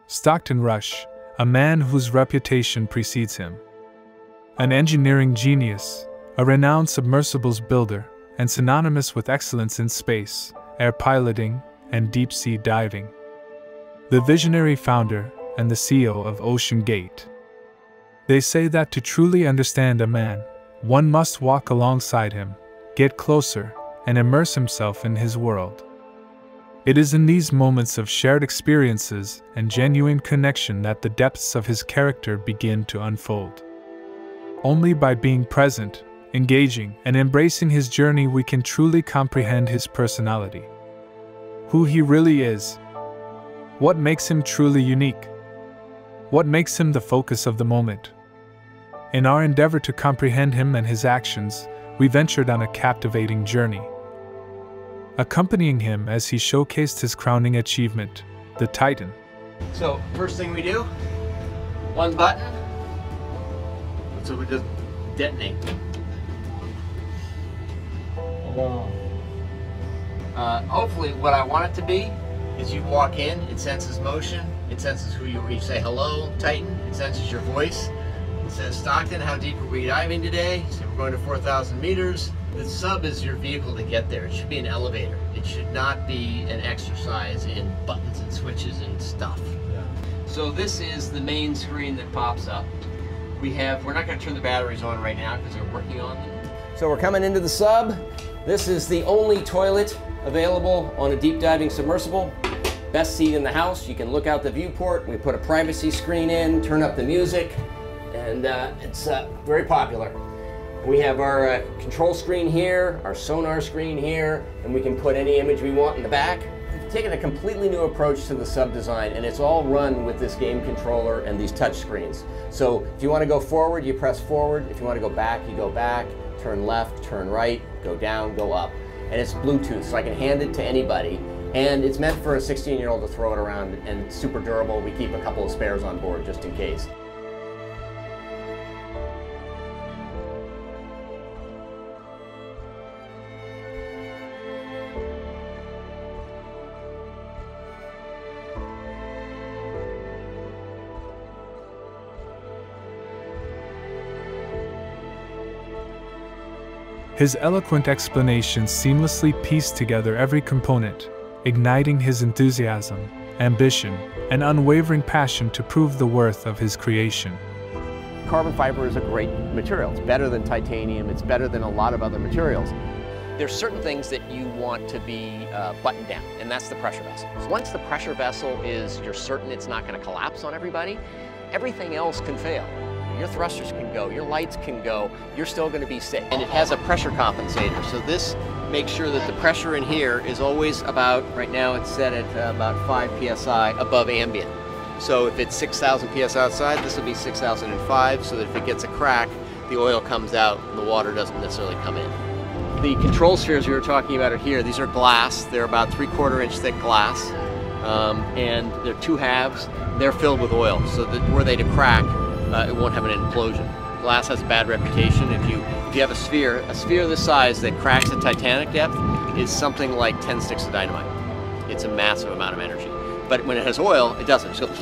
Stockto Rush, a man whose reputation precedes him. An engineering genius, a renowned submersibles builder, and synonymous with excellence in space, air piloting, and deep-sea diving. The visionary founder and the CEO of Oceangate. They say that to truly understand a man, one must walk alongside him, get closer, and immerse himself in his world. It is in these moments of shared experiences and genuine connection that the depths of his character begin to unfold. Only by being present, engaging, and embracing his journey we can truly comprehend his personality. Who he really is. What makes him truly unique? What makes him the focus of the moment? In our endeavor to comprehend him and his actions, we ventured on a captivating journey. Accompanying him as he showcased his crowning achievement, the Titan. So, first thing we do, one button, so we just detonate. Hopefully what I want it to be is you walk in, it senses motion, it senses who you are. You say, hello, Titan, it senses your voice. It says, Stockton, how deep are we diving today? You say, we're going to 4,000 meters. The sub is your vehicle to get there. It should be an elevator. It should not be an exercise in buttons and switches and stuff. Yeah. So this is the main screen that pops up. We're not going to turn the batteries on right now because they're working on them. So we're coming into the sub. This is the only toilet available on a deep diving submersible. Best seat in the house. You can look out the viewport. We put a privacy screen in, turn up the music, and it's very popular. We have our control screen here, our sonar screen here, and we can put any image we want in the back. We've taken a completely new approach to the sub design, and it's all run with this game controller and these touch screens. So if you want to go forward, you press forward. If you want to go back, you go back. Turn left, turn right, go down, go up. And it's Bluetooth, so I can hand it to anybody. And it's meant for a 16-year-old to throw it around, and it's super durable. We keep a couple of spares on board just in case. His eloquent explanations seamlessly piece together every component, igniting his enthusiasm, ambition, and unwavering passion to prove the worth of his creation. Carbon fiber is a great material. It's better than titanium. It's better than a lot of other materials. There's certain things that you want to be buttoned down, and that's the pressure vessel. Once the pressure vessel is, you're certain it's not going to collapse on everybody, everything else can fail. Your thrusters can go, your lights can go, you're still going to be safe. And it has a pressure compensator, so this makes sure that the pressure in here is always about, right now it's set at about 5 psi above ambient. So if it's 6,000 psi outside, this will be 6,005, so that if it gets a crack, the oil comes out and the water doesn't necessarily come in. The control spheres we were talking about are here. These are glass. They're about 3/4 inch thick glass, and they're 2 halves. They're filled with oil, so that were they to crack, it won't have an implosion. Glass has a bad reputation. If you have a sphere this size that cracks at titanic depth is something like 10 sticks of dynamite. It's a massive amount of energy. But when it has oil, it doesn't. It goes.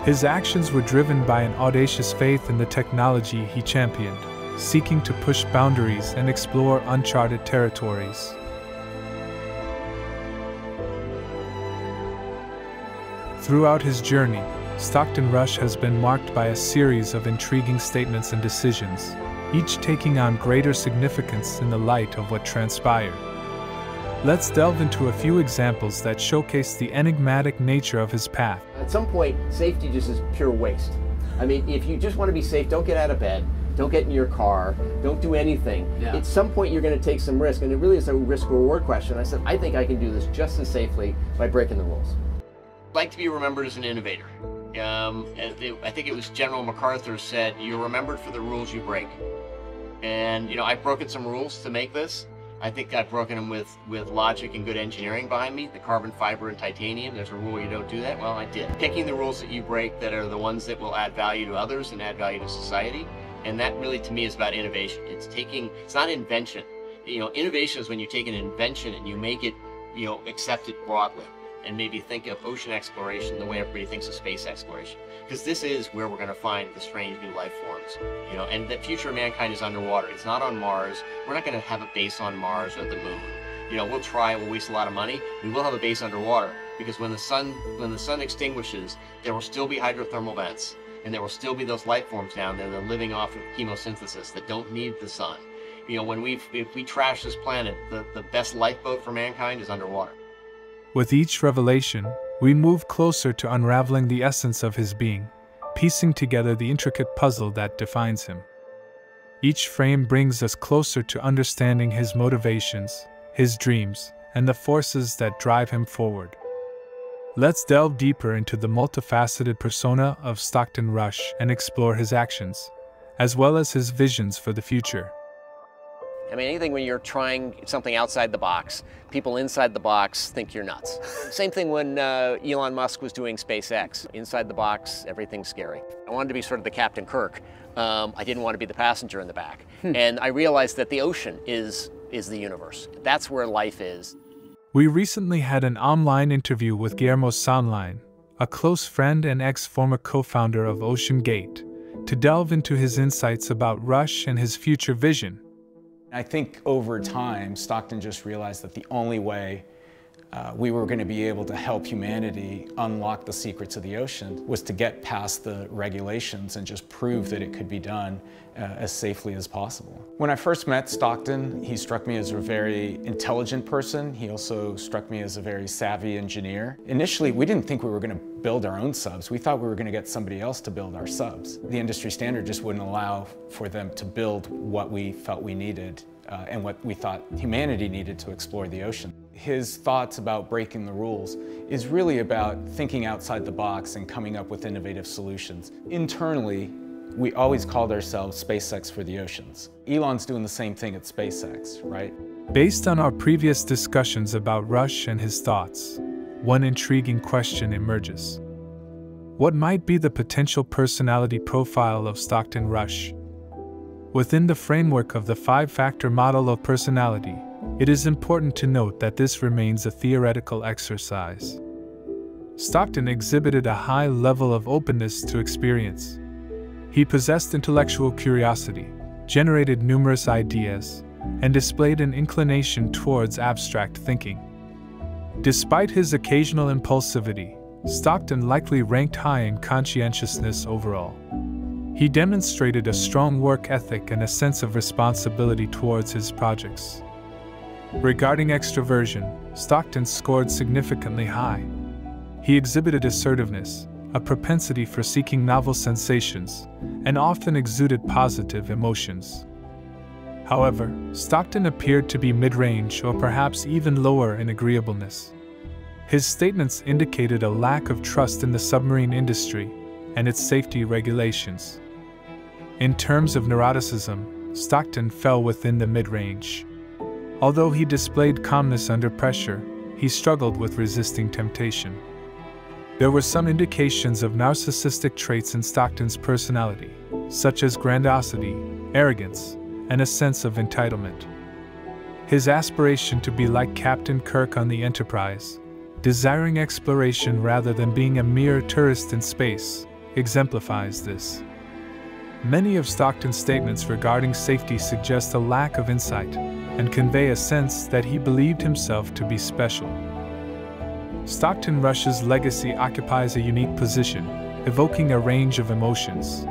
His actions were driven by an audacious faith in the technology he championed, seeking to push boundaries and explore uncharted territories. Throughout his journey, Stockto Rush has been marked by a series of intriguing statements and decisions, each taking on greater significance in the light of what transpired. Let's delve into a few examples that showcase the enigmatic nature of his path. At some point, safety just is pure waste. I mean, if you just want to be safe, don't get out of bed, don't get in your car, don't do anything. Yeah. At some point, you're going to take some risk, and it really is a risk-reward question. I said, I think I can do this just as safely by breaking the rules. I'd like to be remembered as an innovator. I think it was General MacArthur said, you're remembered for the rules you break. And, you know, I've broken some rules to make this. I think I've broken them with logic and good engineering behind me. The carbon fiber and titanium, there's a rule you don't do that. Well, I did. Picking the rules that you break that are the ones that will add value to others and add value to society. And that really, to me, is about innovation. It's not invention. You know, innovation is when you take an invention and you make it, you know, accepted broadly. and maybe think of ocean exploration the way everybody thinks of space exploration. Because this is where we're going to find the strange new life forms, you know, and the future of mankind is underwater. It's not on Mars. We're not going to have a base on Mars or the moon. You know, we'll waste a lot of money. We will have a base underwater, because when the sun extinguishes, there will still be hydrothermal vents, and there will still be those life forms down there that are living off of chemosynthesis that don't need the sun. You know, if we trash this planet, the best lifeboat for mankind is underwater. With each revelation, we move closer to unraveling the essence of his being, piecing together the intricate puzzle that defines him. Each frame brings us closer to understanding his motivations, his dreams, and the forces that drive him forward. Let's delve deeper into the multifaceted persona of Stockto Rush and explore his actions, as well as his visions for the future. I mean, anything when you're trying something outside the box, people inside the box think you're nuts. Same thing when Elon Musk was doing SpaceX. Inside the box, everything's scary. I wanted to be sort of the Captain Kirk. I didn't want to be the passenger in the back. And I realized that the ocean is the universe. That's where life is. We recently had an online interview with Guillermo Sondline, a close friend and ex-former co-founder of Oceangate, to delve into his insights about Rush and his future vision. I think over time, Stockton just realized that the only way we were going to be able to help humanity unlock the secrets of the ocean was to get past the regulations and just prove that it could be done as safely as possible. When I first met Stockton, he struck me as a very intelligent person. He also struck me as a very savvy engineer. Initially, we didn't think we were going to build our own subs. We thought we were going to get somebody else to build our subs. The industry standard just wouldn't allow for them to build what we felt we needed and what we thought humanity needed to explore the ocean. His thoughts about breaking the rules is really about thinking outside the box and coming up with innovative solutions. Internally, we always called ourselves SpaceX for the oceans. Elon's doing the same thing at SpaceX, right? Based on our previous discussions about Rush and his thoughts, one intriguing question emerges. What might be the potential personality profile of Stockto Rush? Within the framework of the 5-factor model of personality, it is important to note that this remains a theoretical exercise. Stockton exhibited a high level of openness to experience. He possessed intellectual curiosity, generated numerous ideas, and displayed an inclination towards abstract thinking. Despite his occasional impulsivity, Stockton likely ranked high in conscientiousness overall. He demonstrated a strong work ethic and a sense of responsibility towards his projects. Regarding extroversion, Stockton scored significantly high. He exhibited assertiveness, a propensity for seeking novel sensations, and often exuded positive emotions. However, Stockton appeared to be mid-range or perhaps even lower in agreeableness. His statements indicated a lack of trust in the submarine industry and its safety regulations. In terms of neuroticism, Stockton fell within the mid-range. Although he displayed calmness under pressure, he struggled with resisting temptation. There were some indications of narcissistic traits in Stockton's personality, such as grandiosity, arrogance, and a sense of entitlement. His aspiration to be like Captain Kirk on the Enterprise, desiring exploration rather than being a mere tourist in space, exemplifies this. Many of Stockton's statements regarding safety suggest a lack of insight and convey a sense that he believed himself to be special. Stockto Rush's legacy occupies a unique position, evoking a range of emotions.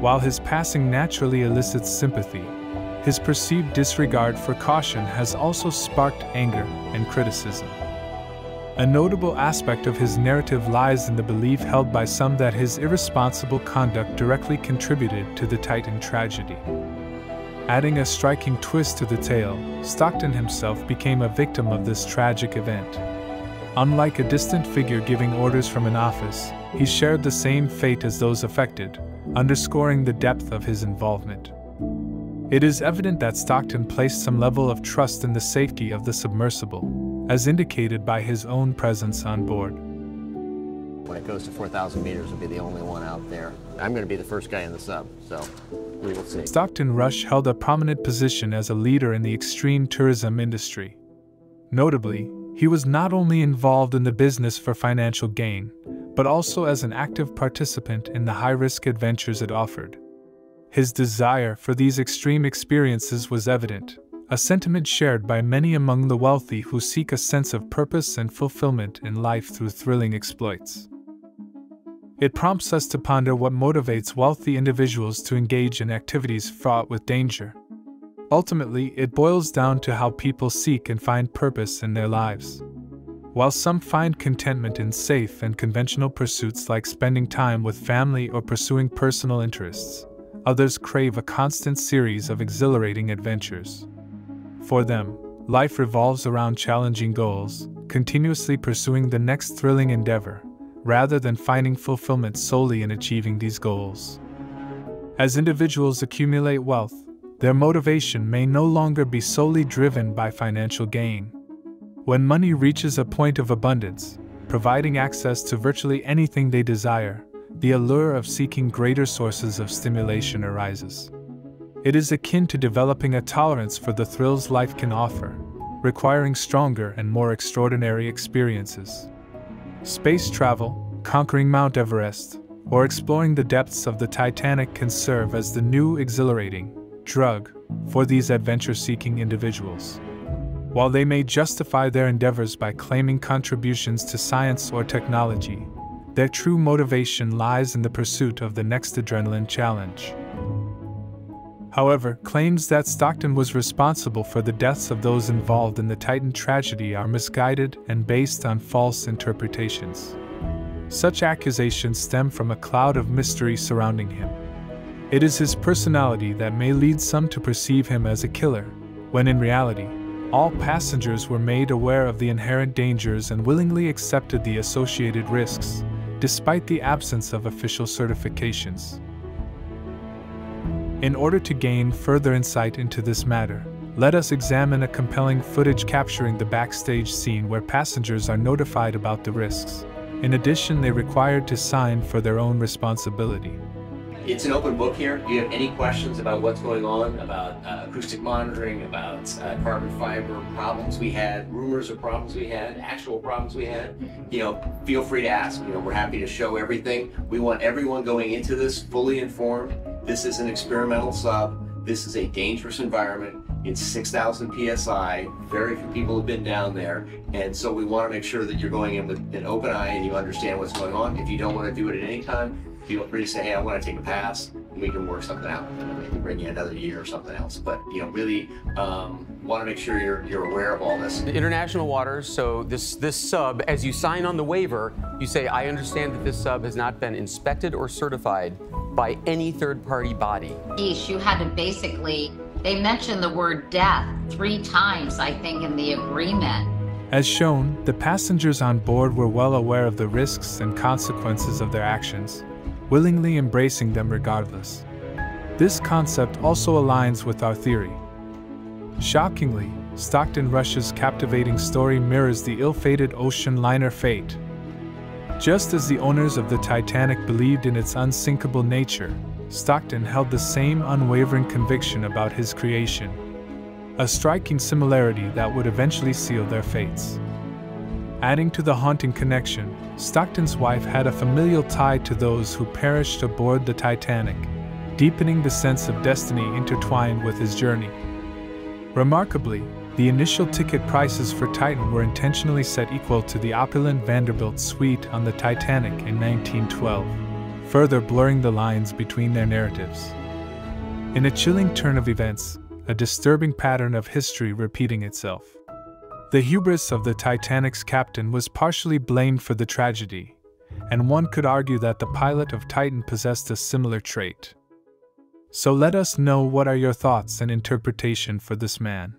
While his passing naturally elicits sympathy, his perceived disregard for caution has also sparked anger and criticism. A notable aspect of his narrative lies in the belief held by some that his irresponsible conduct directly contributed to the Titan tragedy. Adding a striking twist to the tale, Stockton himself became a victim of this tragic event. Unlike a distant figure giving orders from an office, he shared the same fate as those affected, underscoring the depth of his involvement. It is evident that Stockton placed some level of trust in the safety of the submersible, as indicated by his own presence on board. When it goes to 4,000 meters, I'll be the only one out there. I'm going to be the first guy in the sub, so we will see. Stockto Rush held a prominent position as a leader in the extreme tourism industry. Notably, He was not only involved in the business for financial gain, but also as an active participant in the high-risk adventures it offered. His desire for these extreme experiences was evident, a sentiment shared by many among the wealthy who seek a sense of purpose and fulfillment in life through thrilling exploits. It prompts us to ponder what motivates wealthy individuals to engage in activities fraught with danger. Ultimately, it boils down to how people seek and find purpose in their lives. While some find contentment in safe and conventional pursuits like spending time with family or pursuing personal interests, others crave a constant series of exhilarating adventures. For them, life revolves around challenging goals, continuously pursuing the next thrilling endeavor, rather than finding fulfillment solely in achieving these goals. As individuals accumulate wealth, their motivation may no longer be solely driven by financial gain. When money reaches a point of abundance, providing access to virtually anything they desire, the allure of seeking greater sources of stimulation arises. It is akin to developing a tolerance for the thrills life can offer, requiring stronger and more extraordinary experiences. Space travel, conquering Mount Everest, or exploring the depths of the Titanic can serve as the new exhilarating drug for these adventure-seeking individuals. While they may justify their endeavors by claiming contributions to science or technology, their true motivation lies in the pursuit of the next adrenaline challenge. However, claims that Stockton was responsible for the deaths of those involved in the Titan tragedy are misguided and based on false interpretations. Such accusations stem from a cloud of mystery surrounding him. It is his personality that may lead some to perceive him as a killer, when in reality, all passengers were made aware of the inherent dangers and willingly accepted the associated risks, despite the absence of official certifications. In order to gain further insight into this matter, let us examine a compelling footage capturing the backstage scene where passengers are notified about the risks. In addition, they are required to sign for their own responsibility. It's an open book here. Do you have any questions about what's going on, about acoustic monitoring, about carbon fiber problems we had, rumors of problems we had, actual problems we had? Feel free to ask. We're happy to show everything. We want everyone going into this fully informed. This is an experimental sub. This is a dangerous environment. It's 6,000 PSI. Very few people have been down there. And so we want to make sure that you're going in with an open eye and you understand what's going on. If you don't want to do it at any time, feel free to say, hey, I want to take a pass, and we can work something out, and then maybe bring you another year or something else. But really want to make sure you're aware of all this. International waters, so this sub, as you sign on the waiver, you say, I understand that this sub has not been inspected or certified by any third-party body. Geez, you had to basically, they mentioned the word death 3 times, I think, in the agreement. As shown, the passengers on board were well aware of the risks and consequences of their actions, willingly embracing them regardless. This concept also aligns with our theory. Shockingly, Stockto Rush's captivating story mirrors the ill-fated ocean liner fate. Just as the owners of the Titanic believed in its unsinkable nature, Stockton held the same unwavering conviction about his creation, a striking similarity that would eventually seal their fates. Adding to the haunting connection, Stockton's wife had a familial tie to those who perished aboard the Titanic, deepening the sense of destiny intertwined with his journey. Remarkably, the initial ticket prices for Titan were intentionally set equal to the opulent Vanderbilt suite on the Titanic in 1912, further blurring the lines between their narratives. In a chilling turn of events, a disturbing pattern of history repeating itself. The hubris of the Titanic's captain was partially blamed for the tragedy, and one could argue that the pilot of Titan possessed a similar trait. So let us know what are your thoughts and interpretation for this man.